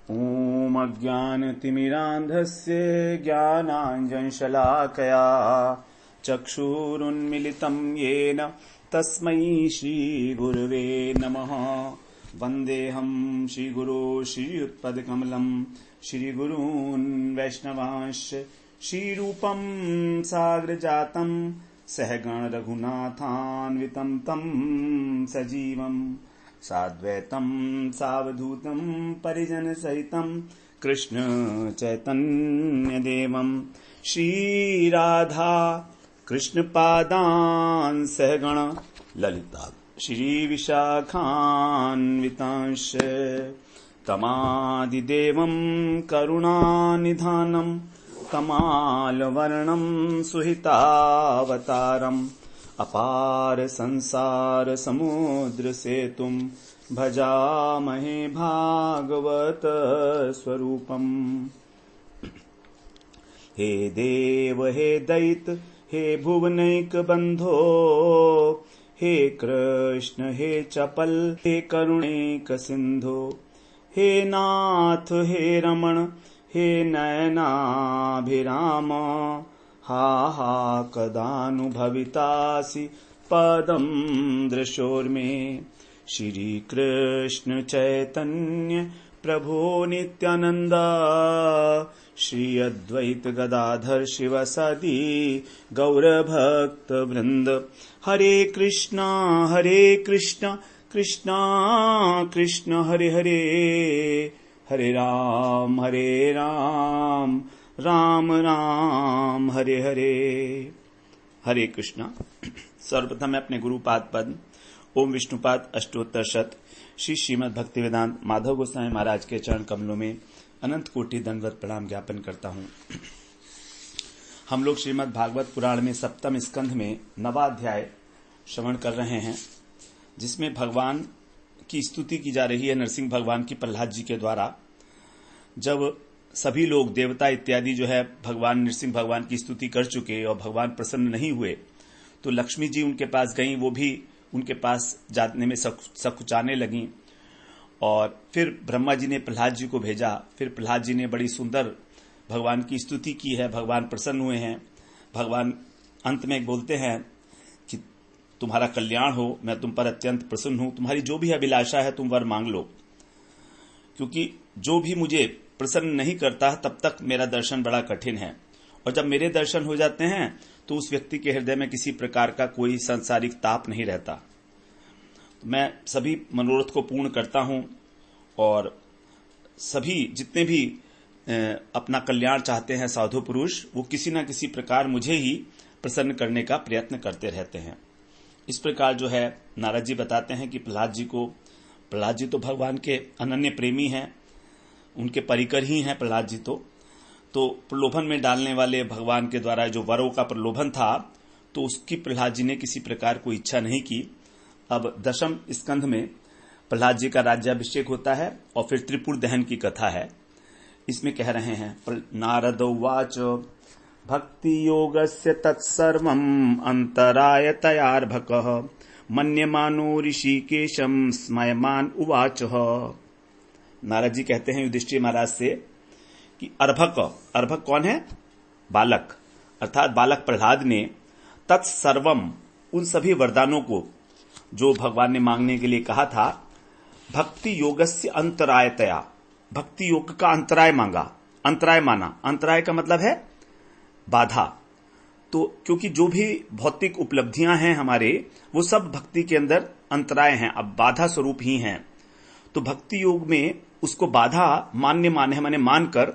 ॐ अज्ञानतिमिरान्धस्य ज्ञानाञ्जनशलाकया चक्षुरुन्मिलितं येन तस्मै श्रीगुरवे नमः। वन्देऽहं श्रीगुरो श्रीयुत्पदकमलं श्रीगुरून् वैष्णवांश्च श्रीरूपं साग्रजातं सहगण रघुनाथान्वितं तं सजीवम् साद्वैतं सावधूतं परिजन सहितं कृष्ण चैतन्यदेवं श्रीराधा कृष्णपादान् सहगण ललिता श्रीविशाखान्वितांश्च तमादिदेवं करुणानिधानं तमालवर्णं सुहितावतारम् अपार संसार समुद्र सेतुं भजामहे भागवत स्वरूपम्। हे देव हे दैत हे भुवनैक बंधो हे कृष्ण हे चपल हे करुणैक सिंधो हे नाथ हे रमण हे नयनाभिराम हा हा कदानुभवितासि पदं दृशोर्मे। श्री कृष्ण चैतन्य प्रभो नित्यानंद श्री अद्वैत गदाधर शिवसदि गौरभक्त वृंद। हरे कृष्णा कृष्णा कृष्ण हरे हरे हरे राम राम राम हरे हरे। हरे कृष्णा। सर्वप्रथम मैं अपने गुरुपाद पद ओम विष्णुपाद अष्टोत्तर शत श्री श्रीमद् भक्तिवेदांत माधव गोस्वामी महाराज के चरण कमलों में अनंत कोटि दंडवत प्रणाम ज्ञापन करता हूँ। हम लोग श्रीमद् भागवत पुराण में सप्तम स्कंध में 9वां अध्याय श्रवण कर रहे हैं, जिसमें भगवान की स्तुति की जा रही है नरसिंह भगवान की प्रहलाद जी के द्वारा। जब सभी लोग देवता इत्यादि जो है भगवान नरसिंह भगवान की स्तुति कर चुके और भगवान प्रसन्न नहीं हुए, तो लक्ष्मी जी उनके पास गईं, वो भी उनके पास जाने में सकुचाने लगीं। और फिर ब्रह्मा जी ने प्रहलाद जी को भेजा। फिर प्रहलाद जी ने बड़ी सुंदर भगवान की स्तुति की है, भगवान प्रसन्न हुए हैं। भगवान अंत में बोलते हैं कि तुम्हारा कल्याण हो, मैं तुम पर अत्यंत प्रसन्न हूं, तुम्हारी जो भी अभिलाषा है तुम वर मांग लो, क्योंकि जो भी मुझे प्रसन्न नहीं करता तब तक मेरा दर्शन बड़ा कठिन है, और जब मेरे दर्शन हो जाते हैं तो उस व्यक्ति के हृदय में किसी प्रकार का कोई सांसारिक ताप नहीं रहता। तो मैं सभी मनोरथ को पूर्ण करता हूं, और सभी जितने भी अपना कल्याण चाहते हैं साधु पुरुष, वो किसी न किसी प्रकार मुझे ही प्रसन्न करने का प्रयत्न करते रहते हैं। इस प्रकार जो है नारद जी बताते हैं कि प्रहलाद जी तो भगवान के अनन्य प्रेमी हैं, उनके परिकर ही हैं प्रहलाद जी। तो प्रलोभन में डालने वाले भगवान के द्वारा जो वरों का प्रलोभन था, तो उसकी प्रहलाद जी ने किसी प्रकार कोई इच्छा नहीं की। अब दशम स्कंध में प्रहलाद जी का राज्याभिषेक होता है और फिर त्रिपुर दहन की कथा है। इसमें कह रहे हैं नारद उवाच भक्ति योगस्य तत्सर्वम् अंतरायतयार्भकः मन्यमानो ऋषिकेशं स्मयमान उवाच। नारद जी कहते हैं युधिष्ठिर महाराज से कि अर्भक कौन है? बालक, अर्थात बालक प्रहलाद ने तत्सर्वम, उन सभी वरदानों को जो भगवान ने मांगने के लिए कहा था, भक्ति योगस्य अंतरायतया, भक्ति योग का अंतराय मांगा, अंतराय माना। अंतराय का मतलब है बाधा। तो क्योंकि जो भी भौतिक उपलब्धियां हैं हमारे, वो सब भक्ति के अंदर अंतराय हैं, अब बाधा स्वरूप ही हैं। तो भक्ति योग में उसको बाधा मान्य माने मानकर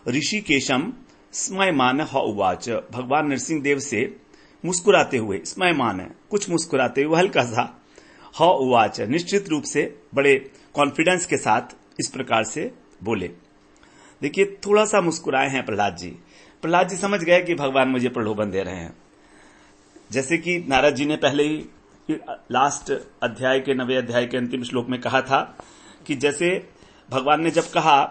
ऋषिकेशम स्मयमान ह उवाच, भगवान नरसिंह देव से मुस्कुराते हुए, स्मयमान है कुछ मुस्कुराते हुए हल्का सा, ह उवाच निश्चित रूप से बड़े कॉन्फिडेंस के साथ इस प्रकार से बोले। देखिए थोड़ा सा मुस्कुराए हैं प्रहलाद जी। प्रहलाद जी समझ गए कि भगवान मुझे प्रलोभन दे रहे हैं। जैसे कि नारद जी ने पहले ही लास्ट अध्याय के 9वें अध्याय के अंतिम श्लोक में कहा था कि जैसे भगवान ने जब कहा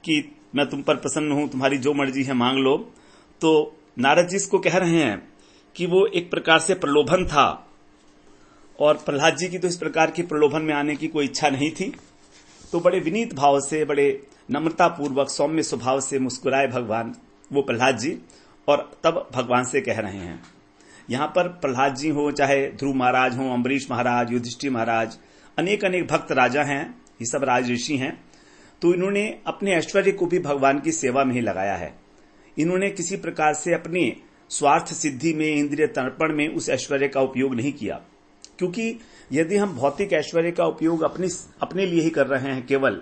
कि मैं तुम पर प्रसन्न हूं, तुम्हारी जो मर्जी है मांग लो, तो नारद जी इसको कह रहे हैं कि वो एक प्रकार से प्रलोभन था, और प्रहलाद जी की तो इस प्रकार की प्रलोभन में आने की कोई इच्छा नहीं थी। तो बड़े विनीत भाव से, बड़े नम्रता पूर्वक सौम्य स्वभाव से मुस्कुराए भगवान, वो प्रहलाद जी, और तब भगवान से कह रहे हैं। यहां पर प्रहलाद जी हो, चाहे ध्रुव महाराज हो, अम्बरीश महाराज, युधिष्ठिर महाराज, अनेक अनेक भक्त राजा हैं, ये सब राज ऋषि हैं। तो इन्होंने अपने ऐश्वर्य को भी भगवान की सेवा में ही लगाया है। इन्होंने किसी प्रकार से अपनी स्वार्थ सिद्धि में, इंद्रिय तर्पण में उस ऐश्वर्य का उपयोग नहीं किया, क्योंकि यदि हम भौतिक ऐश्वर्य का उपयोग अपने लिए ही कर रहे हैं केवल,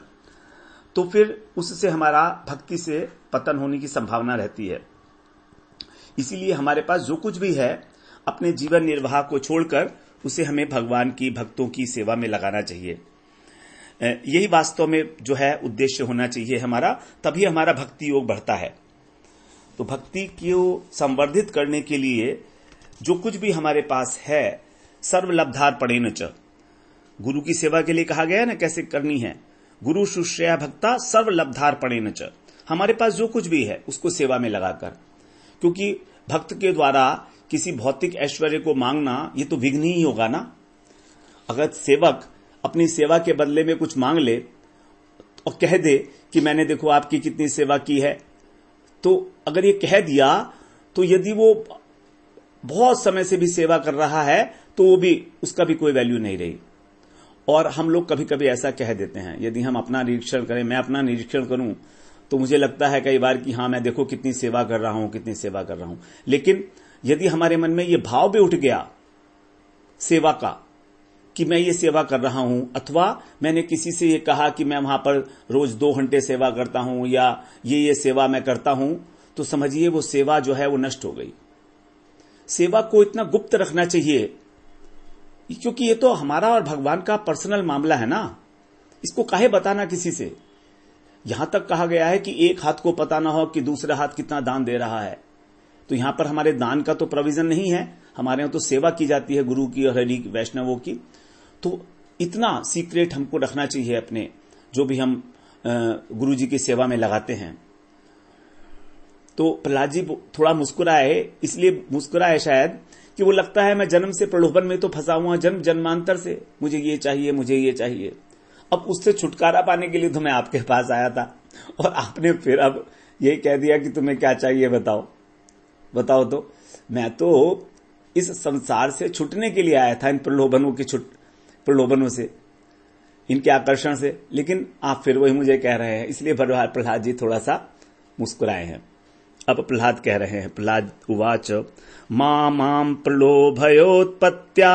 तो फिर उससे हमारा भक्ति से पतन होने की संभावना रहती है। इसीलिए हमारे पास जो कुछ भी है, अपने जीवन निर्वाह को छोड़कर उसे हमें भगवान की, भक्तों की सेवा में लगाना चाहिए। यही वास्तव में जो है उद्देश्य होना चाहिए हमारा, तभी हमारा भक्ति योग बढ़ता है। तो भक्ति को संवर्धित करने के लिए जो कुछ भी हमारे पास है, सर्वलब्धार पड़ेन च, गुरु की सेवा के लिए कहा गया है ना कैसे करनी है। गुरु शुश्रया भक्ता सर्वलब्धार पड़ेन च, हमारे पास जो कुछ भी है उसको सेवा में लगाकर, क्योंकि भक्त के द्वारा किसी भौतिक ऐश्वर्य को मांगना ये तो विघ्न ही होगा ना। अगर सेवक अपनी सेवा के बदले में कुछ मांग ले और कह दे कि मैंने देखो आपकी कितनी सेवा की है, तो अगर ये कह दिया तो यदि वो बहुत समय से भी सेवा कर रहा है तो वो भी, उसका भी कोई वैल्यू नहीं रही। और हम लोग कभी कभी ऐसा कह देते हैं, यदि हम अपना निरीक्षण करें, मैं अपना निरीक्षण करूं, तो मुझे लगता है कई बार कि हाँ मैं देखो कितनी सेवा कर रहा हूं, कितनी सेवा कर रहा हूं। लेकिन यदि हमारे मन में ये भाव भी उठ गया सेवा का कि मैं ये सेवा कर रहा हूं, अथवा मैंने किसी से ये कहा कि मैं वहां पर रोज 2 घंटे सेवा करता हूं या ये सेवा मैं करता हूं, तो समझिए वो सेवा जो है वो नष्ट हो गई। सेवा को इतना गुप्त रखना चाहिए, क्योंकि ये तो हमारा और भगवान का पर्सनल मामला है ना, इसको काहे बताना किसी से। यहां तक कहा गया है कि एक हाथ को पता ना हो कि दूसरा हाथ कितना दान दे रहा है। तो यहां पर हमारे दान का तो प्रोविजन नहीं है, हमारे यहां तो सेवा की जाती है गुरु की और हरि वैष्णवों की। तो इतना सीक्रेट हमको रखना चाहिए अपने, जो भी हम गुरु जी की सेवा में लगाते हैं। तो प्रहलाद जी थोड़ा मुस्कुराए, इसलिए मुस्कुराए शायद कि वो लगता है मैं जन्म से प्रलोभन में तो फंसा हुआ, जन्म जन्मांतर से मुझे ये चाहिए, मुझे ये चाहिए। अब उससे छुटकारा पाने के लिए तो मैं आपके पास आया था, और आपने फिर अब यही कह दिया कि तुम्हें क्या चाहिए बताओ। तो मैं तो इस संसार से छूटने के लिए आया था, इन प्रलोभनों से, इनके आकर्षण से, लेकिन आप फिर वही मुझे कह रहे हैं। इसलिए प्रहलाद जी थोड़ा सा मुस्कुराए हैं। अब प्रहलाद कह रहे हैं, प्रहलाद उवाच मां प्रलोभयोत्पत्त्या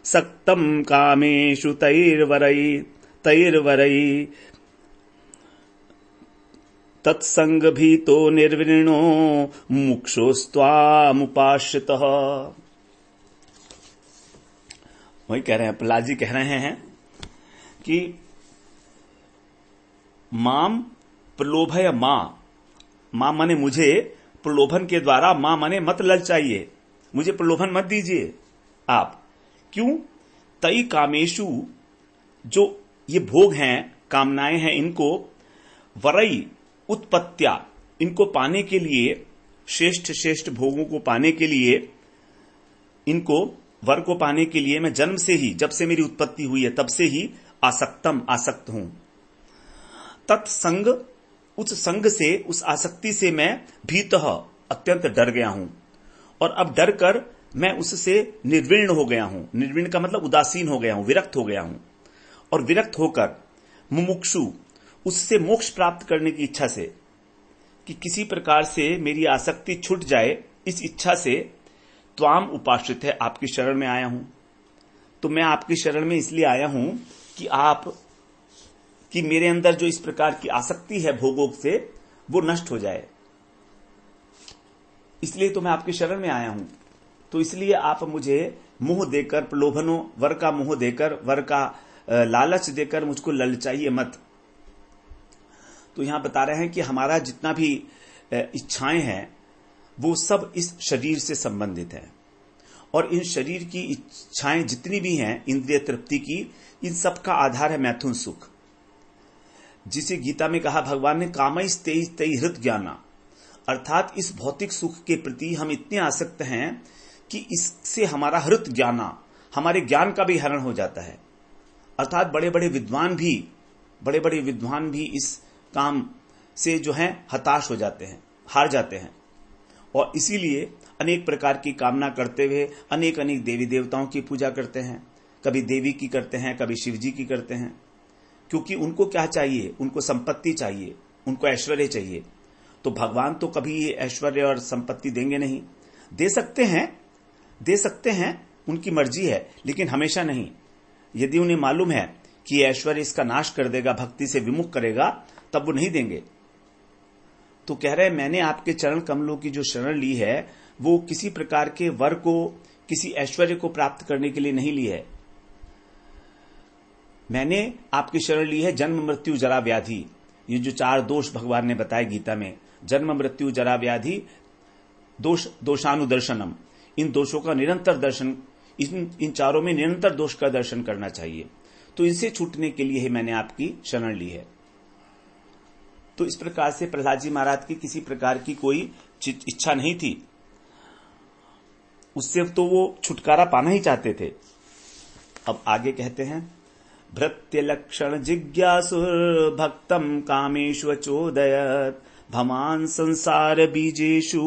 सक्तम कामेषु तैर्वरै तत्संग भीतो निर्विणो मुक्षोस्त्वामुपाश्रितः। वही कह रहे हैं, प्रहलाद जी कह रहे हैं कि माम प्रलोभय, मां माने मुझे प्रलोभन के द्वारा, मां माने मत ललचाइए, मुझे प्रलोभन मत दीजिए आप। क्यों? तई कामेशु, जो ये भोग हैं, कामनाएं हैं, इनको वरई उत्पत्त्या, इनको पाने के लिए, श्रेष्ठ भोगों को पाने के लिए, इनको वर को पाने के लिए मैं जन्म से ही, जब से मेरी उत्पत्ति हुई है तब से ही आसक्त हूं। तत्संग, उस संग से, उस आसक्ति से मैं भीतः, अत्यंत डर गया हूं, और अब डर कर मैं उससे निर्विण्ण हो गया हूं। निर्विण्ण का मतलब उदासीन हो गया हूं, विरक्त हो गया हूं, और विरक्त होकर मुमुक्षु, उससे मोक्ष प्राप्त करने की इच्छा से, कि किसी प्रकार से मेरी आसक्ति छूट जाए, इस इच्छा से त्वाम उपाश्रित है, आपकी शरण में आया हूं। तो मैं आपकी शरण में इसलिए आया हूं कि आप, कि मेरे अंदर जो इस प्रकार की आसक्ति है भोगों से, वो नष्ट हो जाए, इसलिए तो मैं आपकी शरण में आया हूं। तो इसलिए आप मुझे मोह देकर, प्रलोभनों, वर का मोह देकर, वर का लालच देकर मुझको ललचाइए मत। तो यहां बता रहे हैं कि हमारा जितना भी इच्छाएं हैं वो सब इस शरीर से संबंधित है, और इन शरीर की इच्छाएं जितनी भी हैं इंद्रिय तृप्ति की, इन सब का आधार है मैथुन सुख, जिसे गीता में कहा भगवान ने, कामैस् तै हृत ज्ञाना, अर्थात इस भौतिक सुख के प्रति हम इतने आसक्त हैं कि इससे हमारा हृत ज्ञाना, हमारे ज्ञान का भी हरण हो जाता है। अर्थात बड़े बड़े विद्वान भी इस काम से जो है हताश हो जाते हैं, हार जाते हैं, और इसीलिए अनेक प्रकार की कामना करते हुए अनेक अनेक देवी देवताओं की पूजा करते हैं। कभी देवी की करते हैं, कभी शिव जी की करते हैं, क्योंकि उनको क्या चाहिए, उनको संपत्ति चाहिए, उनको ऐश्वर्य चाहिए। तो भगवान तो कभी ये ऐश्वर्य और संपत्ति देंगे नहीं। दे सकते हैं, उनकी मर्जी है, लेकिन हमेशा नहीं। यदि उन्हें मालूम है कि ऐश्वर्य इसका नाश कर देगा, भक्ति से विमुख करेगा, तब वो नहीं देंगे। तो कह रहे, मैंने आपके चरण कमलों की जो शरण ली है वो किसी प्रकार के वर को, किसी ऐश्वर्य को प्राप्त करने के लिए नहीं ली है। मैंने आपकी शरण ली है जन्म मृत्यु जरा व्याधि। ये जो 4 दोष भगवान ने बताए गीता में, जन्म मृत्यु जरा व्याधि दोषानुदर्शनम, इन दोषों का निरंतर दर्शन, इन चारों में निरंतर दोष का दर्शन करना चाहिए। तो इनसे छूटने के लिए ही मैंने आपकी शरण ली है। तो इस प्रकार से प्रहलाद जी महाराज की किसी प्रकार की कोई इच्छा नहीं थी, उससे तो वो छुटकारा पाना ही चाहते थे। अब आगे कहते हैं, भृत्य लक्षण जिज्ञासुर भक्तम कामेषु चोदयत भमान संसार बीजेषु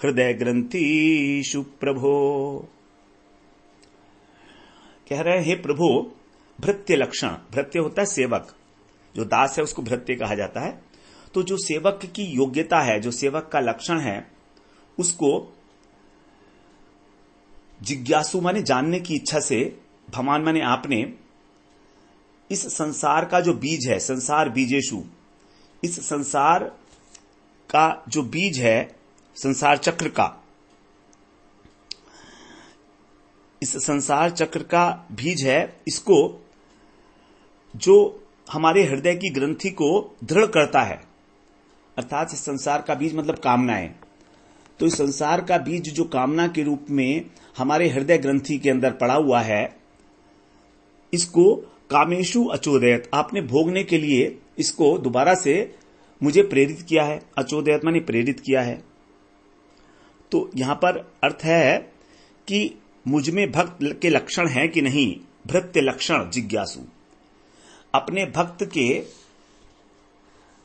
हृदय ग्रंथिषु प्रभो। कह रहे हैं, हे प्रभु, भृत्य लक्षण, भृत्य होता है सेवक, जो दास है उसको भृत्य कहा जाता है। तो जो सेवक की योग्यता है, जो सेवक का लक्षण है, उसको जिज्ञासु माने जानने की इच्छा से, भमान माने आपने, इस संसार का जो बीज है, संसार बीजेशु, इस संसार का जो बीज है, संसार चक्र का, इस संसार चक्र का बीज है, इसको जो हमारे हृदय की ग्रंथि को दृढ़ करता है, अर्थात इस संसार का बीज मतलब कामनाएं। तो इस संसार का बीज जो कामना के रूप में हमारे हृदय ग्रंथि के अंदर पड़ा हुआ है, इसको कामेशु अचोदयत, आपने भोगने के लिए इसको दोबारा से मुझे प्रेरित किया है। अचोदयत माने प्रेरित किया है। तो यहां पर अर्थ है कि मुझ में भक्त के लक्षण है कि नहीं, भृत्य लक्षण जिज्ञासु, अपने भक्त के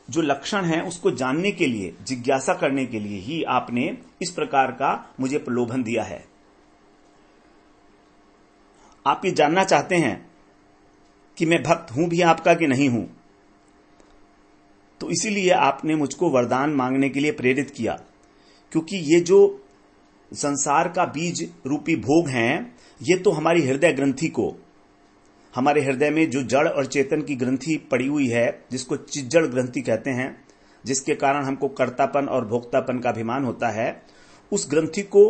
जो लक्षण है उसको जानने के लिए, जिज्ञासा करने के लिए ही आपने इस प्रकार का मुझे प्रलोभन दिया है। आप ये जानना चाहते हैं कि मैं भक्त हूं भी आपका कि नहीं हूं, तो इसीलिए आपने मुझको वरदान मांगने के लिए प्रेरित किया। क्योंकि ये जो संसार का बीज रूपी भोग हैं, ये तो हमारी हृदय ग्रंथि को, हमारे हृदय में जो जड़ और चेतन की ग्रंथि पड़ी हुई है, जिसको चिज्जड़ ग्रंथि कहते हैं, जिसके कारण हमको कर्तापन और भोक्तापन का अभिमान होता है, उस ग्रंथि को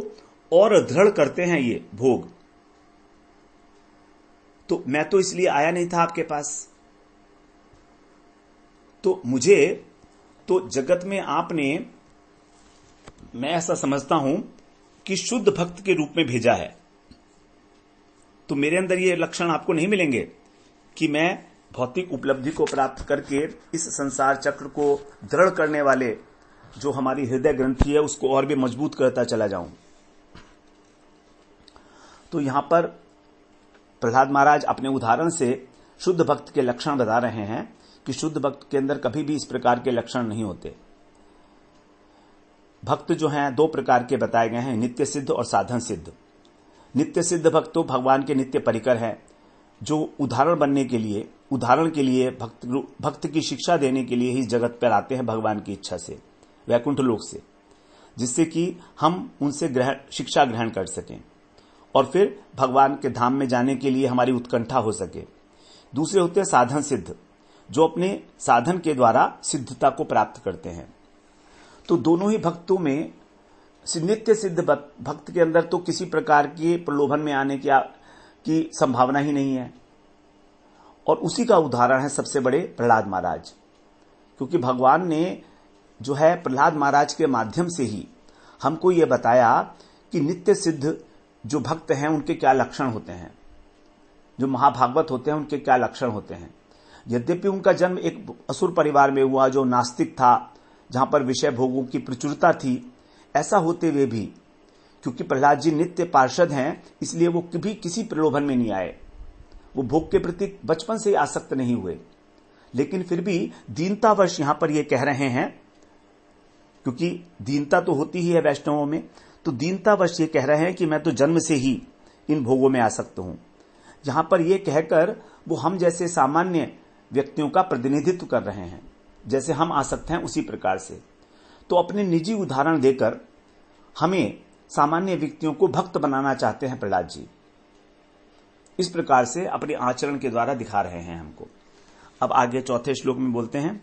और दृढ़ करते हैं ये भोग। तो मैं तो इसलिए आया नहीं था आपके पास। तो मुझे तो जगत में आपने, मैं ऐसा समझता हूं कि शुद्ध भक्त के रूप में भेजा है। तो मेरे अंदर ये लक्षण आपको नहीं मिलेंगे कि मैं भौतिक उपलब्धि को प्राप्त करके इस संसार चक्र को दृढ़ करने वाले जो हमारी हृदय ग्रंथि है उसको और भी मजबूत करता चला जाऊं। तो यहां पर प्रहलाद महाराज अपने उदाहरण से शुद्ध भक्त के लक्षण बता रहे हैं कि शुद्ध भक्त के अंदर कभी भी इस प्रकार के लक्षण नहीं होते। भक्त जो हैं 2 प्रकार के बताए गए हैं, नित्य सिद्ध और साधन सिद्ध। नित्य सिद्ध भक्त तो भगवान के नित्य परिकर हैं, जो उदाहरण के लिए भक्त की शिक्षा देने के लिए ही जगत पर आते हैं भगवान की इच्छा से, वैकुंठ लोक से, जिससे कि हम उनसे शिक्षा ग्रहण कर सकें और फिर भगवान के धाम में जाने के लिए हमारी उत्कंठा हो सके। दूसरे होते हैं साधन सिद्ध, जो अपने साधन के द्वारा सिद्धता को प्राप्त करते हैं। तो दोनों ही भक्तों में, नित्य सिद्ध भक्त के अंदर तो किसी प्रकार के प्रलोभन में आने की संभावना ही नहीं है, और उसी का उदाहरण है सबसे बड़े प्रहलाद महाराज। क्योंकि भगवान ने जो है प्रहलाद महाराज के माध्यम से ही हमको ये बताया कि नित्य सिद्ध जो भक्त हैं उनके क्या लक्षण होते हैं, जो महाभागवत होते हैं उनके क्या लक्षण होते हैं। यद्यपि उनका जन्म एक असुर परिवार में हुआ जो नास्तिक था, जहां पर विषय भोगों की प्रचुरता थी, ऐसा होते हुए भी क्योंकि प्रहलाद जी नित्य पार्षद हैं, इसलिए वो कभी किसी प्रलोभन में नहीं आए। वो भोग के प्रति बचपन से ही आसक्त नहीं हुए। लेकिन फिर भी दीनतावश यहां पर ये कह रहे हैं, क्योंकि दीनता तो होती ही है वैष्णवों में, तो दीनतावश ये कह रहे हैं कि मैं तो जन्म से ही इन भोगों में आसक्त हूं। यहां पर यह कहकर वो हम जैसे सामान्य व्यक्तियों का प्रतिनिधित्व कर रहे हैं, जैसे हम आसक्त हैं उसी प्रकार से। तो अपने निजी उदाहरण देकर हमें सामान्य व्यक्तियों को भक्त बनाना चाहते हैं प्रहलाद जी। इस प्रकार से अपने आचरण के द्वारा दिखा रहे हैं हमको। अब आगे चौथे श्लोक में बोलते हैं,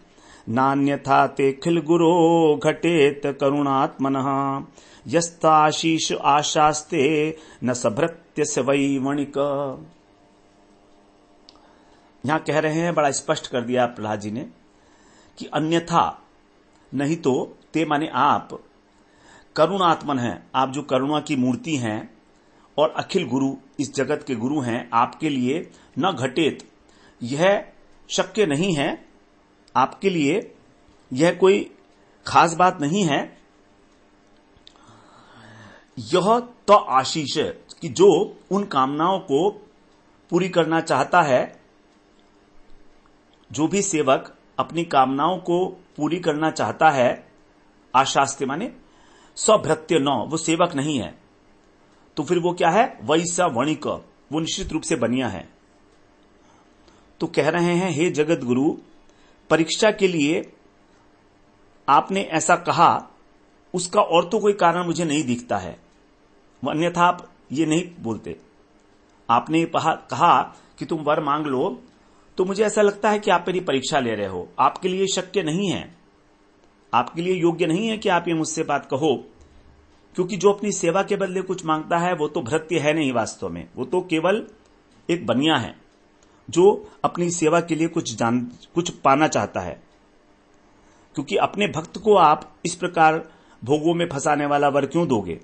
नान्यथा ते खिल गुरो घटेत करुणात्मनः यस्ताशीष आशास्ते न सभृत्य से वै वणिक। यहां कह रहे हैं, बड़ा स्पष्ट कर दिया प्रहलाद जी ने कि अन्यथा, नहीं तो, ते माने आप, करुणात्मन हैं, आप जो करुणा की मूर्ति हैं और अखिल गुरु, इस जगत के गुरु हैं, आपके लिए न घटेत, यह शक्य नहीं है, आपके लिए यह कोई खास बात नहीं है। यह तो आशीष है कि जो उन कामनाओं को पूरी करना चाहता है, जो भी सेवक अपनी कामनाओं को पूरी करना चाहता है, आशास्ते माने सभृत्य न, वो सेवक नहीं है, तो फिर वो क्या है, वैसा वणिक, वो निश्चित रूप से बनिया है। तो कह रहे हैं, हे जगत गुरु, परीक्षा के लिए आपने ऐसा कहा, उसका और तो कोई कारण मुझे नहीं दिखता है, अन्यथा आप ये नहीं बोलते। आपने कहा कि तुम वर मांग लो, तो मुझे ऐसा लगता है कि आप मेरी परीक्षा ले रहे हो। आपके लिए शक्य नहीं है, आपके लिए योग्य नहीं है कि आप ये मुझसे बात कहो, क्योंकि जो अपनी सेवा के बदले कुछ मांगता है वो तो भृत्य है नहीं, वास्तव में वो तो केवल एक बनिया है जो अपनी सेवा के लिए कुछ पाना चाहता है। क्योंकि अपने भक्त को आप इस प्रकार भोगों में फंसाने वाला वर क्यों दोगे?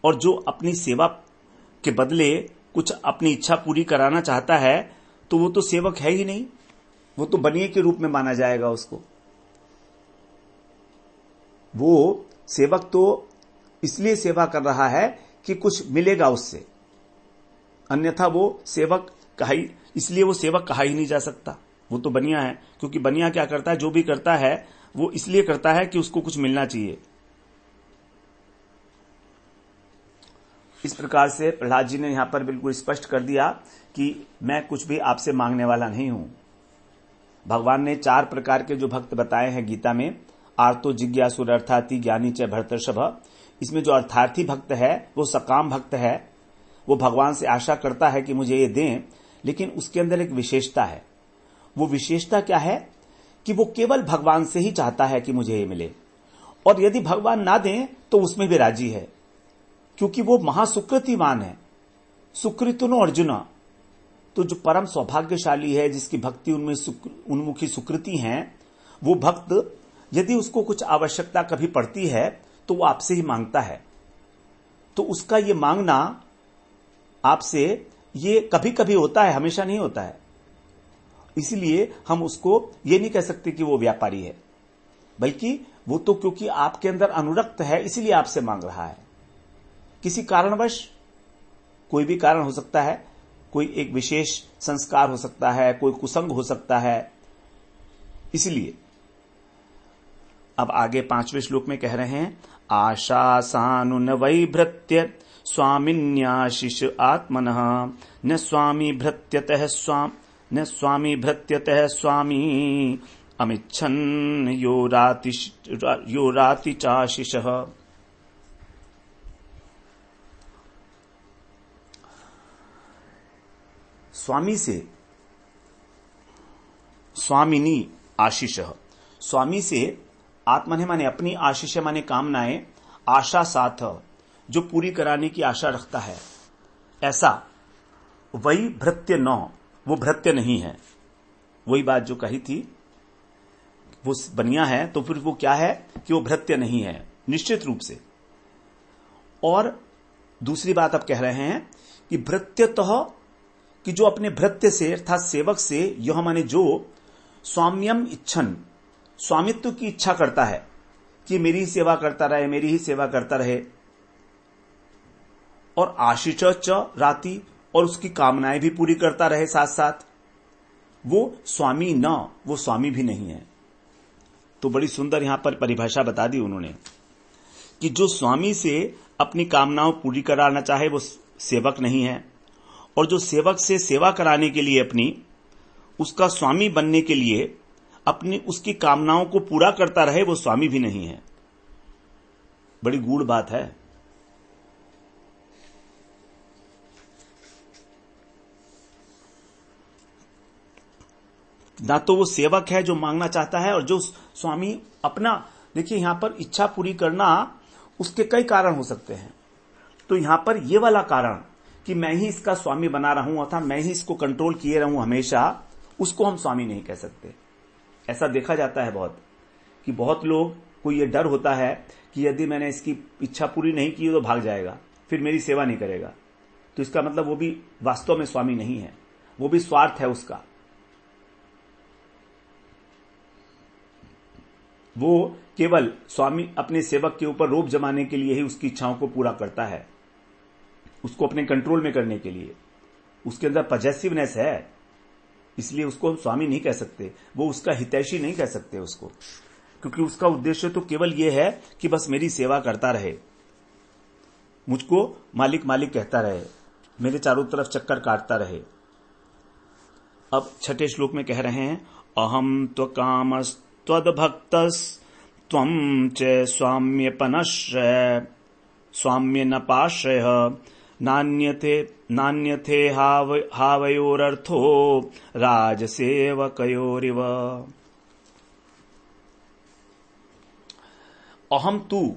और जो अपनी सेवा के बदले कुछ अपनी इच्छा पूरी कराना चाहता है, तो वो तो सेवक है ही नहीं, वो तो बनिए के रूप में माना जाएगा उसको। वो सेवक तो इसलिए सेवा कर रहा है कि कुछ मिलेगा उससे, अन्यथा वो सेवक इसलिए वो सेवक कहा ही नहीं जा सकता, वो तो बनिया है। क्योंकि बनिया क्या करता है, जो भी करता है वो इसलिए करता है कि उसको कुछ मिलना चाहिए। इस प्रकार से प्रहलाद जी ने यहां पर बिल्कुल स्पष्ट कर दिया कि मैं कुछ भी आपसे मांगने वाला नहीं हूं। भगवान ने 4 प्रकार के जो भक्त बताए हैं गीता में, आर्तो जिज्ञासुर अर्थार्थी ज्ञानी च भर्तर्षभ। इसमें जो अर्थार्थी भक्त है वो सकाम भक्त है, वो भगवान से आशा करता है कि मुझे ये दें, लेकिन उसके अंदर एक विशेषता है। वो विशेषता क्या है कि वो केवल भगवान से ही चाहता है कि मुझे ये मिले, और यदि भगवान ना दें तो उसमें भी राजी है, क्योंकि वो महासुकृतिवान है। सुकृतिनो अर्जुना, तो जो परम सौभाग्यशाली है, जिसकी भक्ति उनमें उन्मुखी सुकृति है, वो भक्त यदि उसको कुछ आवश्यकता कभी पड़ती है तो वो आपसे ही मांगता है। तो उसका ये मांगना आपसे ये कभी कभी होता है, हमेशा नहीं होता है। इसलिए हम उसको ये नहीं कह सकते कि वो व्यापारी है, बल्कि वो तो क्योंकि आपके अंदर अनुरक्त है इसलिए आपसे मांग रहा है। किसी कारणवश, कोई भी कारण हो सकता है, कोई एक विशेष संस्कार हो सकता है, कोई कुसंग हो सकता है, इसलिए। अब आगे 5वें श्लोक में कह रहे हैं, आशा सानुन वैभृत्य स्वामिन्याशिष आत्मनः न स्वामी भृत्यतः स्वामी अमिच्छन् यो राति चाशिषः। स्वामी से स्वामिनी आशीष, स्वामी से आत्मने माने अपनी, आशीष माने कामनाएं, आशा साथ जो पूरी कराने की आशा रखता है, ऐसा वही भृत्य न, वो भृत्य नहीं है। वही बात जो कही थी, वो बनिया है, तो फिर वो क्या है कि वो भृत्य नहीं है निश्चित रूप से। और दूसरी बात अब कह रहे हैं कि भृत्यतः, कि जो अपने भृत्य से अर्थात सेवक से, यह माने जो स्वाम्यम इच्छन, स्वामित्व की इच्छा करता है कि मेरी ही सेवा करता रहे, मेरी ही सेवा करता रहे, और आशीष च राति, और उसकी कामनाएं भी पूरी करता रहे साथ साथ, वो स्वामी न, वो स्वामी भी नहीं है। तो बड़ी सुंदर यहां पर परिभाषा बता दी उन्होंने कि जो स्वामी से अपनी कामनाओं पूरी कराना चाहे वो सेवक नहीं है, और जो सेवक से सेवा कराने के लिए अपनी उसका स्वामी बनने के लिए अपनी उसकी कामनाओं को पूरा करता रहे वो स्वामी भी नहीं है। बड़ी गूढ़ बात है। ना तो वो सेवक है जो मांगना चाहता है, और जो स्वामी अपना, देखिए यहां पर इच्छा पूरी करना उसके कई कारण हो सकते हैं। तो यहां पर ये वाला कारण कि मैं ही इसका स्वामी बना रहा हूं अर्थात मैं ही इसको कंट्रोल किए रहूं हमेशा, उसको हम स्वामी नहीं कह सकते। ऐसा देखा जाता है बहुत कि बहुत लोग को ये डर होता है कि यदि मैंने इसकी इच्छा पूरी नहीं की तो भाग जाएगा, फिर मेरी सेवा नहीं करेगा। तो इसका मतलब वो भी वास्तव में स्वामी नहीं है, वो भी स्वार्थ है उसका। वो केवल स्वामी अपने सेवक के ऊपर रोब जमाने के लिए ही उसकी इच्छाओं को पूरा करता है, उसको अपने कंट्रोल में करने के लिए। उसके अंदर पॉजेसिवनेस है, इसलिए उसको हम स्वामी नहीं कह सकते, वो उसका हितैषी नहीं कह सकते उसको, क्योंकि उसका उद्देश्य तो केवल ये है कि बस मेरी सेवा करता रहे, मुझको मालिक मालिक कहता रहे, मेरे चारों तरफ चक्कर काटता रहे। अब छठे श्लोक में कह रहे हैं, अहम त्वकामस्त्वद्भक्तस् त्वं च स्वाम्यपनश्रय स्वाम्य नपाश्रय नान्यथे हावयोरर्थो राजसेवकयोरिव। अहम तू,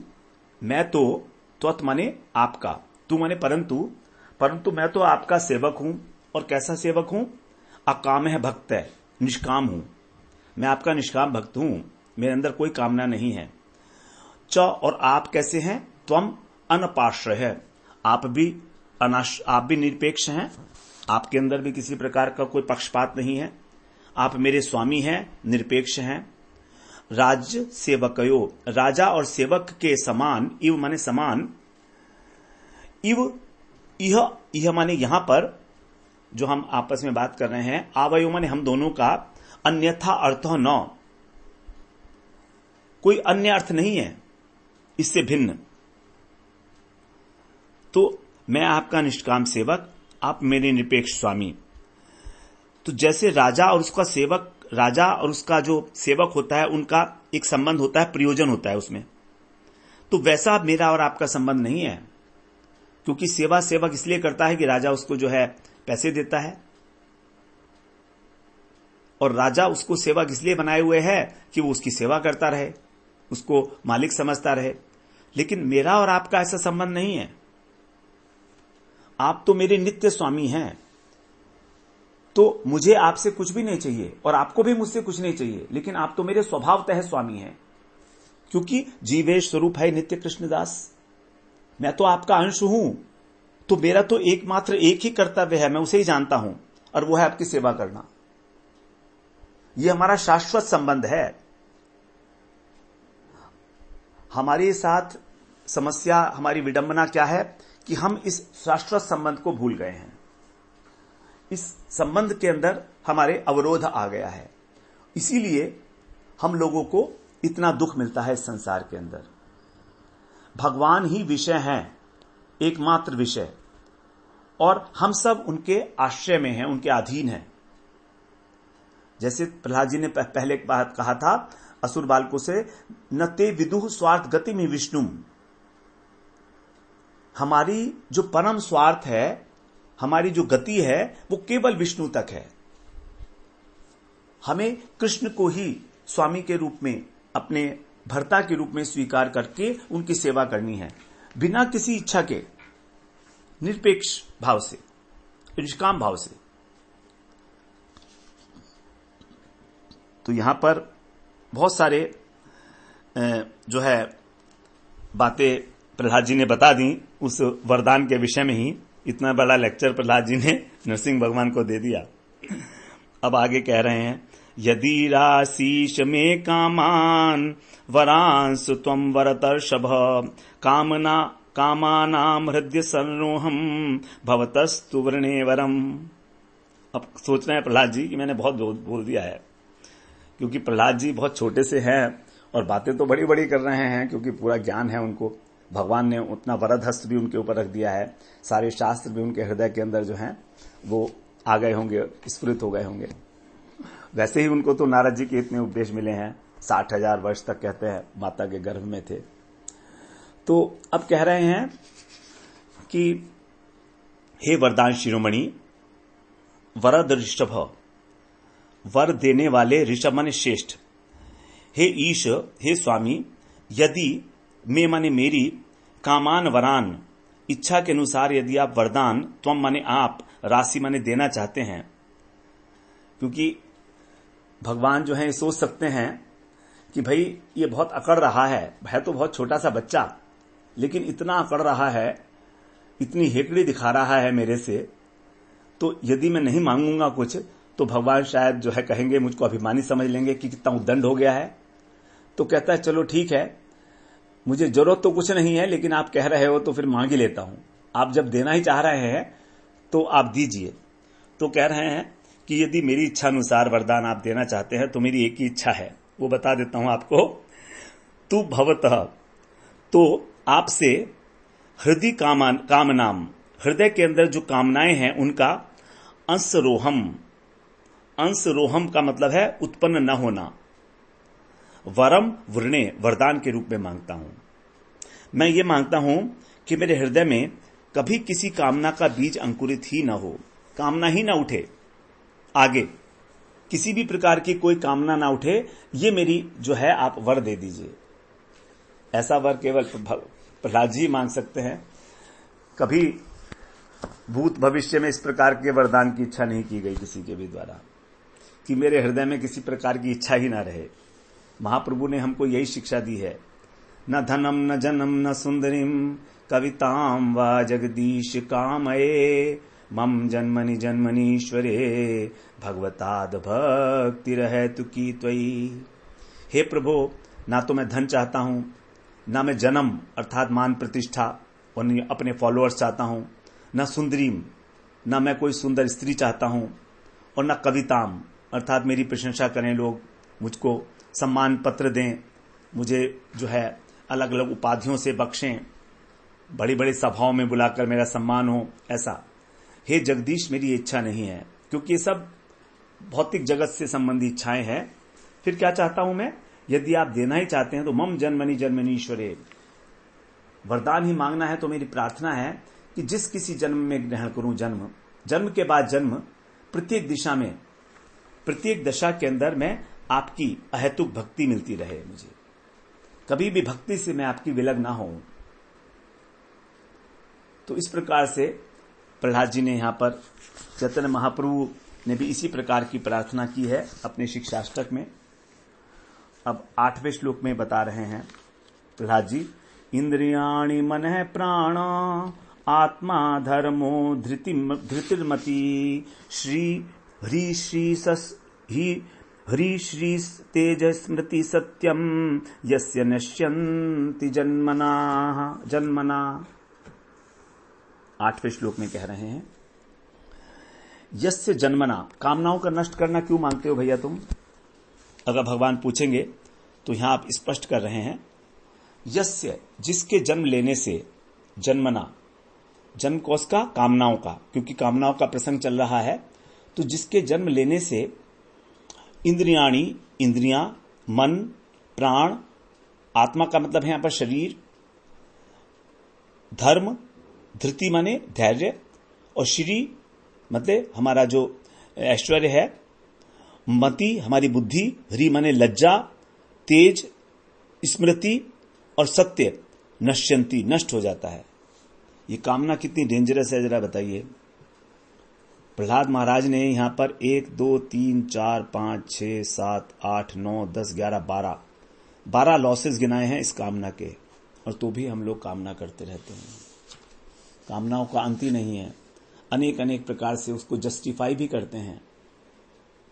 मैं तो, त्वत् माने आपका, तू माने परंतु मैं तो आपका सेवक हूं। और कैसा सेवक हूं? अकाम है, भक्त है, निष्काम हूं। मैं आपका निष्काम भक्त हूं, मेरे अंदर कोई कामना नहीं है। च, और आप कैसे हैं? त्वम अनपाश्रय है, आप भी निरपेक्ष हैं, आपके अंदर भी किसी प्रकार का कोई पक्षपात नहीं है, आप मेरे स्वामी हैं, निरपेक्ष हैं। राज सेवकयो, राजा और सेवक के समान, इव माने समान, इव यह माने यहां पर जो हम आपस में बात कर रहे हैं, आवयो माने हम दोनों का, अन्यथा अर्थ न, कोई अन्य अर्थ नहीं है इससे भिन्न। तो मैं आपका निष्काम सेवक, आप मेरे निरपेक्ष स्वामी। तो जैसे राजा और उसका सेवक, राजा और उसका जो सेवक होता है उनका एक संबंध होता है, प्रयोजन होता है उसमें, तो वैसा मेरा और आपका संबंध नहीं है। क्योंकि सेवा सेवक इसलिए करता है कि राजा उसको जो है पैसे देता है, और राजा उसको सेवक इसलिए बनाए हुए है कि वो उसकी सेवा करता रहे, उसको मालिक समझता रहे। लेकिन मेरा और आपका ऐसा संबंध नहीं है। आप तो मेरे नित्य स्वामी हैं, तो मुझे आपसे कुछ भी नहीं चाहिए और आपको भी मुझसे कुछ नहीं चाहिए, लेकिन आप तो मेरे स्वभावतः स्वामी हैं, क्योंकि जीवेश स्वरूप है नित्य कृष्णदास। मैं तो आपका अंश हूं, तो मेरा तो एकमात्र एक ही कर्तव्य है, मैं उसे ही जानता हूं, और वो है आपकी सेवा करना। यह हमारा शाश्वत संबंध है। हमारे साथ समस्या, हमारी विडंबना क्या है कि हम इस शाश्वत संबंध को भूल गए हैं। इस संबंध के अंदर हमारे अवरोध आ गया है, इसीलिए हम लोगों को इतना दुख मिलता है इस संसार के अंदर। भगवान ही विषय हैं, एकमात्र विषय, और हम सब उनके आश्रय में हैं, उनके अधीन हैं। जैसे प्रहलाद जी ने पहले एक बात कहा था असुर बालकों से, न ते विदुः स्वार्थ गति में विष्णु। हमारी जो परम स्वार्थ है, हमारी जो गति है, वो केवल विष्णु तक है। हमें कृष्ण को ही स्वामी के रूप में, अपने भर्ता के रूप में स्वीकार करके उनकी सेवा करनी है, बिना किसी इच्छा के, निरपेक्ष भाव से, निष्काम भाव से। तो यहां पर बहुत सारे जो है बातें प्रहलाद जी ने बता दी उस वरदान के विषय में ही। इतना बड़ा लेक्चर प्रहलाद जी ने नरसिंह भगवान को दे दिया। अब आगे कह रहे हैं, यदि राशीष में कामान वरांस त्वं वरतर्षभ कामानाम हृदय संरोहम भवतस्तु वृणेवरम। अब सोच रहे हैं प्रहलाद जी कि मैंने बहुत बोल दिया है, क्योंकि प्रहलाद जी बहुत छोटे से हैं और बातें तो बड़ी बड़ी कर रहे हैं, क्योंकि पूरा ज्ञान है उनको। भगवान ने उतना वरद हस्त भी उनके ऊपर रख दिया है, सारे शास्त्र भी उनके हृदय के अंदर जो हैं वो आ गए होंगे, स्फुरित हो गए होंगे। वैसे ही उनको तो नारद जी के इतने उपदेश मिले हैं, 60,000 वर्ष तक कहते हैं माता के गर्भ में थे। तो अब कह रहे हैं कि हे वरदान शिरोमणि, वरद ऋषभ, वर देने वाले ऋषभ माने श्रेष्ठ, हे ईश, हे स्वामी, यदि मैं माने मेरी, कामान वरान, इच्छा के अनुसार यदि आप वरदान, त्वम माने आप, राशि माने देना चाहते हैं, क्योंकि भगवान जो है सोच सकते हैं कि भाई ये बहुत अकड़ रहा है तो बहुत छोटा सा बच्चा, लेकिन इतना अकड़ रहा है, इतनी हेकड़ी दिखा रहा है मेरे से, तो यदि मैं नहीं मांगूंगा कुछ तो भगवान शायद जो है कहेंगे, मुझको अभिमानी समझ लेंगे कि कितना उद्दंड हो गया है। तो कहता है चलो ठीक है, मुझे जरूरत तो कुछ नहीं है, लेकिन आप कह रहे हो तो फिर मांग ही लेता हूं। आप जब देना ही चाह रहे हैं तो आप दीजिए। तो कह रहे हैं कि यदि मेरी इच्छा अनुसार वरदान आप देना चाहते हैं तो मेरी एक ही इच्छा है, वो बता देता हूं आपको। तू भवतः, तो आपसे हृदय कामनाम, हृदय के अंदर जो कामनाएं हैं उनका अंशरोहम, अंशरोहम का मतलब है उत्पन्न न होना, वरम वृणे, वरदान के रूप में मांगता हूं। मैं ये मांगता हूं कि मेरे हृदय में कभी किसी कामना का बीज अंकुरित ही न हो, कामना ही ना उठे, आगे किसी भी प्रकार की कोई कामना ना उठे, ये मेरी जो है आप वर दे दीजिए। ऐसा वर केवल प्रहलाद जी मांग सकते हैं। कभी भूत भविष्य में इस प्रकार के वरदान की इच्छा नहीं की गई किसी के भी द्वारा, कि मेरे हृदय में किसी प्रकार की इच्छा ही ना रहे। महाप्रभु ने हमको यही शिक्षा दी है, न धनम न जनम न सुंदरीम कविताम वा जगदीश कामये, मम जन्मनि जन्मनीश्वरे भगवताद भक्ति रहे तु की त्वयि। हे प्रभु, ना तो मैं धन चाहता हूं, ना मैं जन्म अर्थात मान प्रतिष्ठा और अपने फॉलोअर्स चाहता हूं, न सुंदरीम, न मैं कोई सुंदर स्त्री चाहता हूं, और न कविताम अर्थात मेरी प्रशंसा करें लोग, मुझको सम्मान पत्र दें, मुझे जो है अलग अलग उपाधियों से बख्शें, बड़ी बड़ी सभाओं में बुलाकर मेरा सम्मान हो, ऐसा। हे जगदीश, मेरी इच्छा नहीं है, क्योंकि ये सब भौतिक जगत से संबंधी इच्छाएं हैं। फिर क्या चाहता हूं मैं? यदि आप देना ही चाहते हैं तो मम जन्मनि जन्मनीश्वरे, वरदान ही मांगना है तो मेरी प्रार्थना है कि जिस किसी जन्म में ग्रहण करूं जन्म, जन्म के बाद जन्म, प्रत्येक दिशा में, प्रत्येक दशा के अंदर मैं आपकी अहेतुक भक्ति मिलती रहे, मुझे कभी भी भक्ति से मैं आपकी विलग ना हूं। तो इस प्रकार से प्रहलाद जी ने यहां पर, चैतन्य महाप्रभु ने भी इसी प्रकार की प्रार्थना की है अपने शिक्षाष्टक में। अब 8वें श्लोक में बता रहे हैं प्रहलाद जी, इंद्रियाणि मनः प्राण आत्मा धर्मो धृतिर्मति श्री ह्री श्री सस ही ह्री श्री तेज स्मृति सत्यम यस्य नश्यन्ति जन्मना। 8वें श्लोक में कह रहे हैं, यस्य जन्मना, कामनाओं का नष्ट करना क्यों मांगते हो भैया तुम? अगर भगवान पूछेंगे तो यहां आप स्पष्ट कर रहे हैं, यस्य, जिसके जन्म लेने से, जन्मना, जन्म कोष का, कामनाओं का, क्योंकि कामनाओं का प्रसंग चल रहा है, तो जिसके जन्म लेने से इंद्रियाणी, इंद्रियां, मन, प्राण, आत्मा का मतलब है यहां पर शरीर, धर्म, धृति माने धैर्य, और श्री मतलब हमारा जो ऐश्वर्य है, मति हमारी बुद्धि, ह्री माने लज्जा, तेज, स्मृति और सत्य, नश्यंती नष्ट हो जाता है। ये कामना कितनी डेंजरस है जरा बताइए। प्रहलाद महाराज ने यहां पर 1 2 3 4 5 6 7 8 9 10 11 12 लॉसेस गिनाए हैं इस कामना के, और तो भी हम लोग कामना करते रहते हैं। कामनाओं का अंत ही नहीं है, अनेक अनेक प्रकार से उसको जस्टिफाई भी करते हैं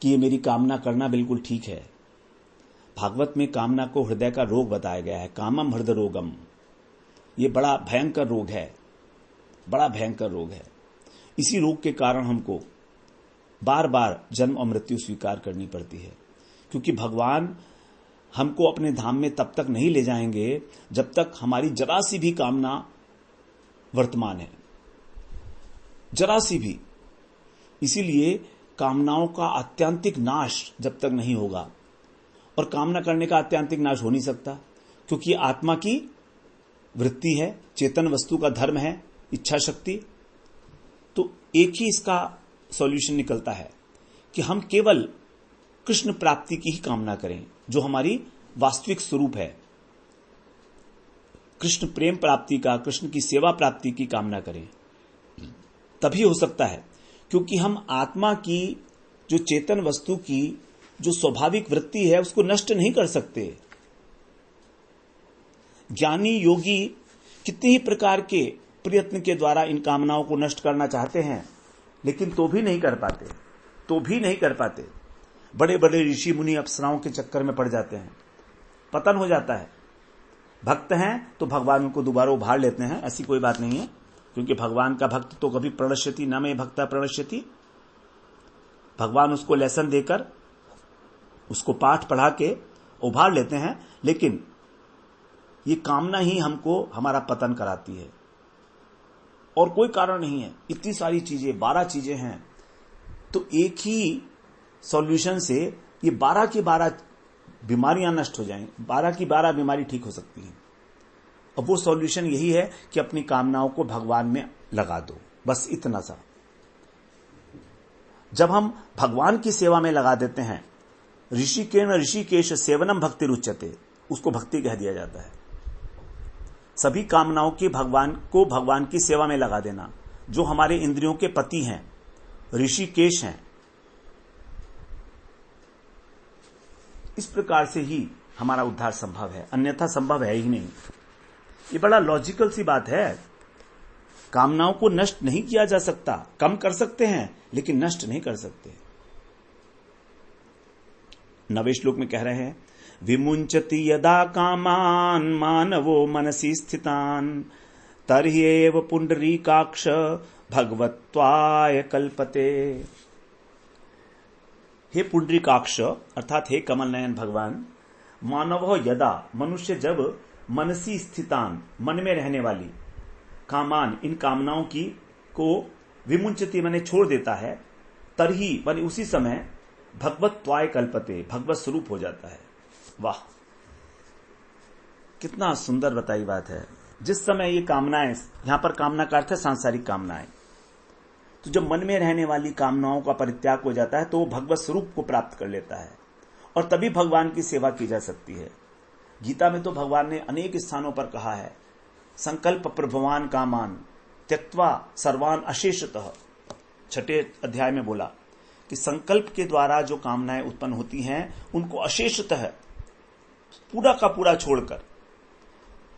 कि ये मेरी कामना करना बिल्कुल ठीक है। भागवत में कामना को हृदय का रोग बताया गया है, कामम हृदय रोगम। ये बड़ा भयंकर रोग है, बड़ा भयंकर रोग है। इसी रोग के कारण हमको बार बार जन्म और मृत्यु स्वीकार करनी पड़ती है, क्योंकि भगवान हमको अपने धाम में तब तक नहीं ले जाएंगे जब तक हमारी जरा सी भी कामना वर्तमान है, जरा सी भी। इसीलिए कामनाओं का आत्यंतिक नाश जब तक नहीं होगा, और कामना करने का आत्यंतिक नाश हो नहीं सकता, क्योंकि आत्मा की वृत्ति है, चेतन वस्तु का धर्म है इच्छा शक्ति। तो एक ही इसका सॉल्यूशन निकलता है कि हम केवल कृष्ण प्राप्ति की ही कामना करें, जो हमारी वास्तविक स्वरूप है। कृष्ण प्रेम प्राप्ति का, कृष्ण की सेवा प्राप्ति की कामना करें, तभी हो सकता है, क्योंकि हम आत्मा की जो चेतन वस्तु की जो स्वाभाविक वृत्ति है उसको नष्ट नहीं कर सकते। ज्ञानी योगी कितने ही प्रकार के प्रयत्न के द्वारा इन कामनाओं को नष्ट करना चाहते हैं, लेकिन तो भी नहीं कर पाते, तो भी नहीं कर पाते। बड़े बड़े ऋषि मुनि अप्सराओं के चक्कर में पड़ जाते हैं, पतन हो जाता है। भक्त हैं तो भगवान उनको दोबारा उभार लेते हैं, ऐसी कोई बात नहीं है, क्योंकि भगवान का भक्त तो कभी प्रणश्यति न मे भक्ता प्रणश्यति। भगवान उसको लेसन देकर, उसको पाठ पढ़ा के उभार लेते हैं, लेकिन ये कामना ही हमको हमारा पतन कराती है, और कोई कारण नहीं है। इतनी सारी चीजें, 12 चीजें हैं, तो एक ही सॉल्यूशन से ये 12 की 12 बीमारियां नष्ट हो जाएं, 12 की 12 बीमारी ठीक हो सकती हैं। अब वो सॉल्यूशन यही है कि अपनी कामनाओं को भगवान में लगा दो, बस इतना सा। जब हम भगवान की सेवा में लगा देते हैं, ऋषिकेश सेवनम भक्ति रुच्यते, उसको भक्ति कह दिया जाता है। सभी कामनाओं की भगवान की सेवा में लगा देना, जो हमारे इंद्रियों के पति हैं, ऋषिकेश हैं। इस प्रकार से ही हमारा उद्धार संभव है, अन्यथा संभव है ही नहीं। ये बड़ा लॉजिकल सी बात है। कामनाओं को नष्ट नहीं किया जा सकता, कम कर सकते हैं लेकिन नष्ट नहीं कर सकते। 9वें श्लोक में कह रहे हैं, विमुंचति यदा कामान मानवो मनसि स्थितान तर्ह्येव पुंडरीकाक्ष भगवत्वाय कल्पते। हे पुंडरीकाक्ष अर्थात हे कमल नयन भगवान, मानव यदा, मनुष्य जब, मनसी स्थितान, मन में रहने वाली, कामान, इन कामनाओं की को विमुंचति माने छोड़ देता है, तरही माने उसी समय, भगवत्वाय कल्पते, भगवत स्वरूप हो जाता है। वाह, कितना सुंदर बताई बात है। जिस समय ये कामनाएं, यहां पर कामना का अर्थ है सांसारिक कामनाएं, तो जब मन में रहने वाली कामनाओं का परित्याग हो जाता है तो वो भगवत स्वरूप को प्राप्त कर लेता है, और तभी भगवान की सेवा की जा सकती है। गीता में तो भगवान ने अनेक स्थानों पर कहा है, संकल्प प्रभवान कामान त्यक्त्वा सर्वान अशेषतः। 6ठे अध्याय में बोला कि संकल्प के द्वारा जो कामनाएं उत्पन्न होती हैं उनको अशेषतः, पूरा का पूरा छोड़कर,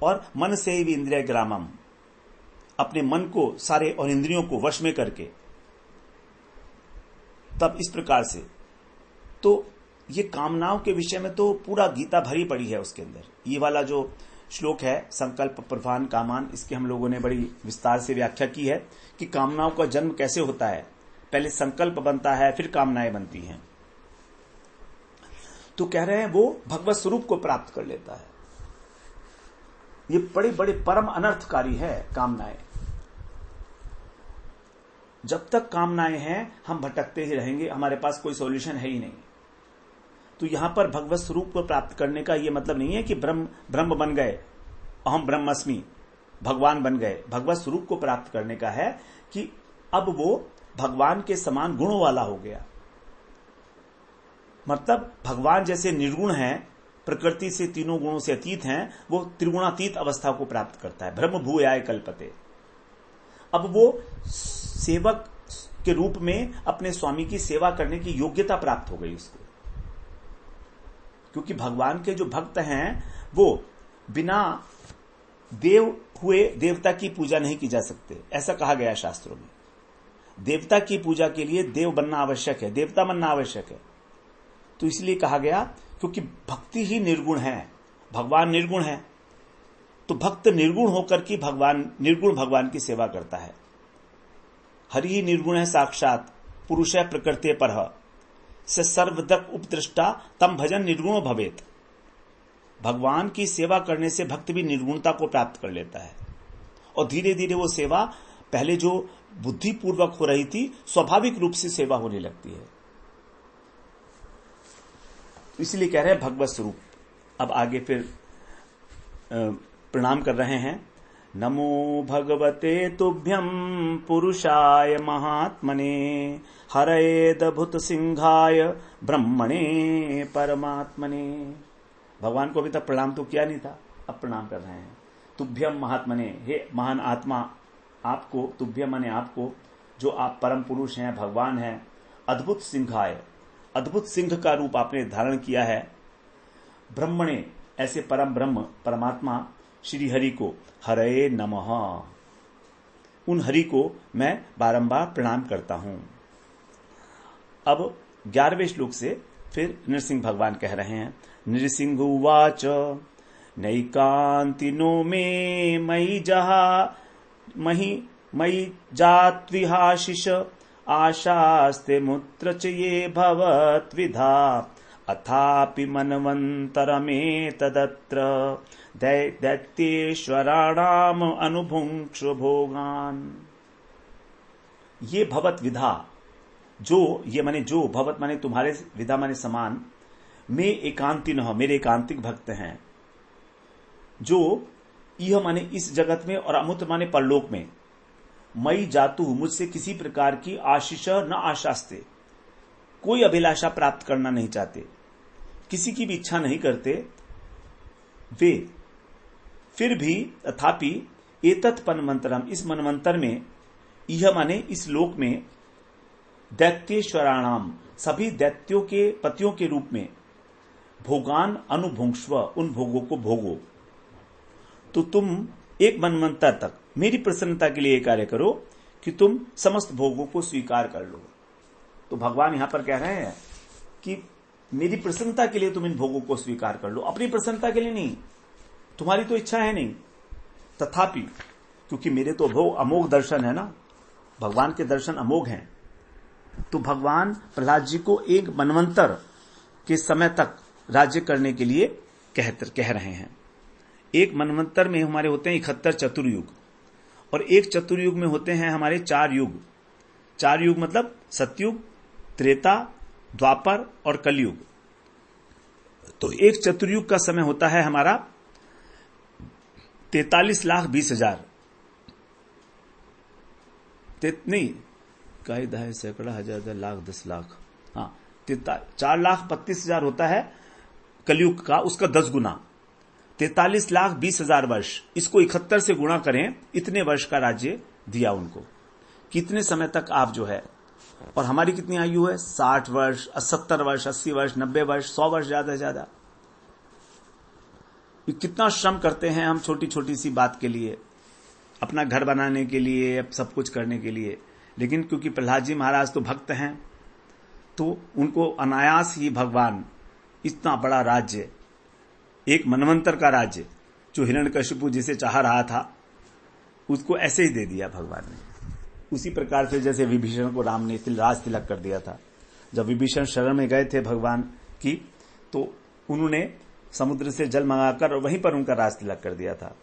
और मन से ही इंद्रिय ग्रामम, अपने मन को सारे और इंद्रियों को वश में करके, तब इस प्रकार से। तो ये कामनाओं के विषय में तो पूरा गीता भरी पड़ी है उसके अंदर। ये वाला जो श्लोक है संकल्प प्रभान कामान, इसके हम लोगों ने बड़ी विस्तार से व्याख्या की है कि कामनाओं का जन्म कैसे होता है। पहले संकल्प बनता है, फिर कामनाएं बनती हैं। तो कह रहे हैं वो भगवत स्वरूप को प्राप्त कर लेता है। ये बड़े बड़े परम अनर्थकारी है कामनाएं। जब तक कामनाएं हैं हम भटकते ही रहेंगे, हमारे पास कोई सॉल्यूशन है ही नहीं। तो यहां पर भगवत स्वरूप को प्राप्त करने का यह मतलब नहीं है कि ब्रह्म बन गए, अहम ब्रह्मस्मि, भगवान बन गए। भगवत स्वरूप को प्राप्त करने का है कि अब वो भगवान के समान गुणों वाला हो गया। मतलब भगवान जैसे निर्गुण हैं, प्रकृति से तीनों गुणों से अतीत हैं, वो त्रिगुणातीत अवस्था को प्राप्त करता है। ब्रह्म भूयाय कल्पते। अब वो सेवक के रूप में अपने स्वामी की सेवा करने की योग्यता प्राप्त हो गई उसको, क्योंकि भगवान के जो भक्त हैं वो बिना देव हुए देवता की पूजा नहीं की जा सकते, ऐसा कहा गया शास्त्रों में। देवता की पूजा के लिए देव बनना आवश्यक है, देवता बनना आवश्यक है। तो इसलिए कहा गया क्योंकि भक्ति ही निर्गुण है, भगवान निर्गुण है। तो भक्त निर्गुण होकर के निर्गुण भगवान की सेवा करता है। हरि ही निर्गुण है साक्षात, पुरुष है प्रकृति परः, स सर्वदक उपदृष्टा तम भजन निर्गुणो भवेत। भगवान की सेवा करने से भक्त भी निर्गुणता को प्राप्त कर लेता है और धीरे धीरे वो सेवा पहले जो बुद्धिपूर्वक हो रही थी स्वाभाविक रूप से सेवा होने लगती है। इसलिए कह रहे हैं भगवत स्वरूप। अब आगे फिर प्रणाम कर रहे हैं। नमो भगवते तुभ्यं पुरुषाय महात्मने हरेदभुत सिंहाय ब्रह्मणे परमात्मने। भगवान को अभी तक प्रणाम तो किया नहीं था, अब प्रणाम कर रहे हैं। तुभ्यम महात्मने, हे महान आत्मा आपको, तुभ्यम माने आपको, जो आप परम पुरुष हैं, भगवान हैं। अद्भुत सिंहाय, अद्भुत सिंह का रूप आपने धारण किया है। ब्रह्मणे, ऐसे परम ब्रह्म परमात्मा श्री हरि को, हरे नमः, उन हरि को मैं बारंबार प्रणाम करता हूं। अब 11वें श्लोक से फिर नृसिंह भगवान कह रहे हैं। नृसिंह उवाच नैकान्तिनो मे मयि जहा मयि जात्विहाशिष आशास्ते मुत्र च ये भवत्विधा अथापि मनवन्तरमेतदत्र दैत्येश्वराणाम अनुभुङ्क्ष भोगान्। ये भवत विधा, जो ये माने जो, भवत माने तुम्हारे, विधा माने समान, में एकांतिनः, मेरे एकांतिक भक्त हैं, जो यह माने इस जगत में और अमुत्र माने परलोक में, मई जातु, मुझसे किसी प्रकार की आशीष न आशास्ते, कोई अभिलाषा प्राप्त करना नहीं चाहते, किसी की भी इच्छा नहीं करते वे, फिर भी तथापि एतत् मनमंतरम, इस मनमंतर में, यह माने इस लोक में, दैत्येश्वराणाम, सभी दैत्यों के पतियों के रूप में, भोगान अनुभुंक्ष्व, उन भोगों को भोगो। तो तुम एक मनमंतर तक मेरी प्रसन्नता के लिए ये कार्य करो कि तुम समस्त भोगों को स्वीकार कर लो। तो भगवान यहां पर कह रहे हैं कि मेरी प्रसन्नता के लिए तुम इन भोगों को स्वीकार कर लो, अपनी प्रसन्नता के लिए नहीं, तुम्हारी तो इच्छा है नहीं। तथापि, क्योंकि मेरे तो भोग अमोघ दर्शन है ना, भगवान के दर्शन अमोघ हैं, तो भगवान प्रहलाद जी को एक मनवंतर के समय तक राज्य करने के लिए कह रहे हैं। एक मनवंतर में हमारे होते हैं 71 चतुर्युग, और एक चतुर्युग में होते हैं हमारे 4 युग। 4 युग मतलब सतयुग, त्रेता, द्वापर और कलयुग। तो एक चतुर्युग का समय होता है हमारा 43,20,000, नहीं, कई दहाई सैकड़ा हजार लाख 10 लाख, हाँ, 4,32,000 होता है कलयुग का, उसका 10 गुना, 43,20,000 वर्ष। इसको 71 से गुणा करें, इतने वर्ष का राज्य दिया उनको। कितने समय तक आप जो है, और हमारी कितनी आयु है, 60 वर्ष, 70 वर्ष, 80 वर्ष, 90 वर्ष, 100 वर्ष ज्यादा से ज्यादा। कितना श्रम करते हैं हम छोटी छोटी सी बात के लिए, अपना घर बनाने के लिए, सब कुछ करने के लिए। लेकिन क्योंकि प्रहलाद जी महाराज तो भक्त हैं, तो उनको अनायास ही भगवान इतना बड़ा राज्य, एक मनवंतर का राज्य, जो हिरण्यकशिपु जिसे चाह रहा था, उसको ऐसे ही दे दिया भगवान ने। उसी प्रकार से जैसे विभीषण को राम ने राज तिलक कर दिया था। जब विभीषण शरण में गए थे भगवान की, तो उन्होंने समुद्र से जल मंगाकर और वहीं पर उनका राज तिलक कर दिया था।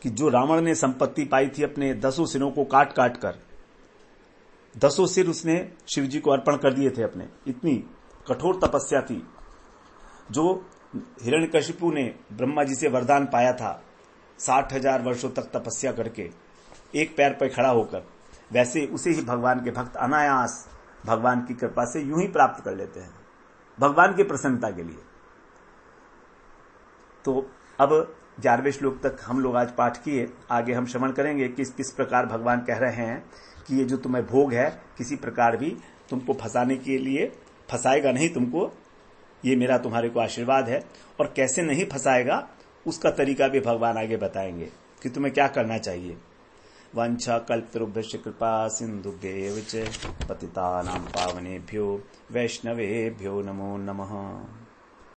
कि जो रावण ने संपत्ति पाई थी अपने 10 सिरों को काट काट कर, 10 सिर उसने शिव जी को अर्पण कर दिए थे अपने। इतनी कठोर तपस्या थी। जो हिरण्यकशिपु ने ब्रह्मा जी से वरदान पाया था 60,000 वर्षों तक तपस्या करके एक पैर पर खड़ा होकर, वैसे उसे ही भगवान के भक्त अनायास भगवान की कृपा से यूं ही प्राप्त कर लेते हैं, भगवान की प्रसन्नता के लिए। तो अब 11वें श्लोक तक हम लोग आज पाठ किए। आगे हम श्रवण करेंगे कि किस प्रकार भगवान कह रहे हैं कि ये जो तुम्हें भोग है किसी प्रकार भी तुमको फंसाने के लिए फंसाएगा नहीं तुमको, ये मेरा तुम्हारे को आशीर्वाद है। और कैसे नहीं फंसाएगा उसका तरीका भी भगवान आगे बताएंगे कि तुम्हें क्या करना चाहिए। वंशा कल्पतरुभ्यश्च कृपा सिन्धुभ्यैव च पतितानां पावनेभ्यो वैष्णवेभ्यो नमो नमः।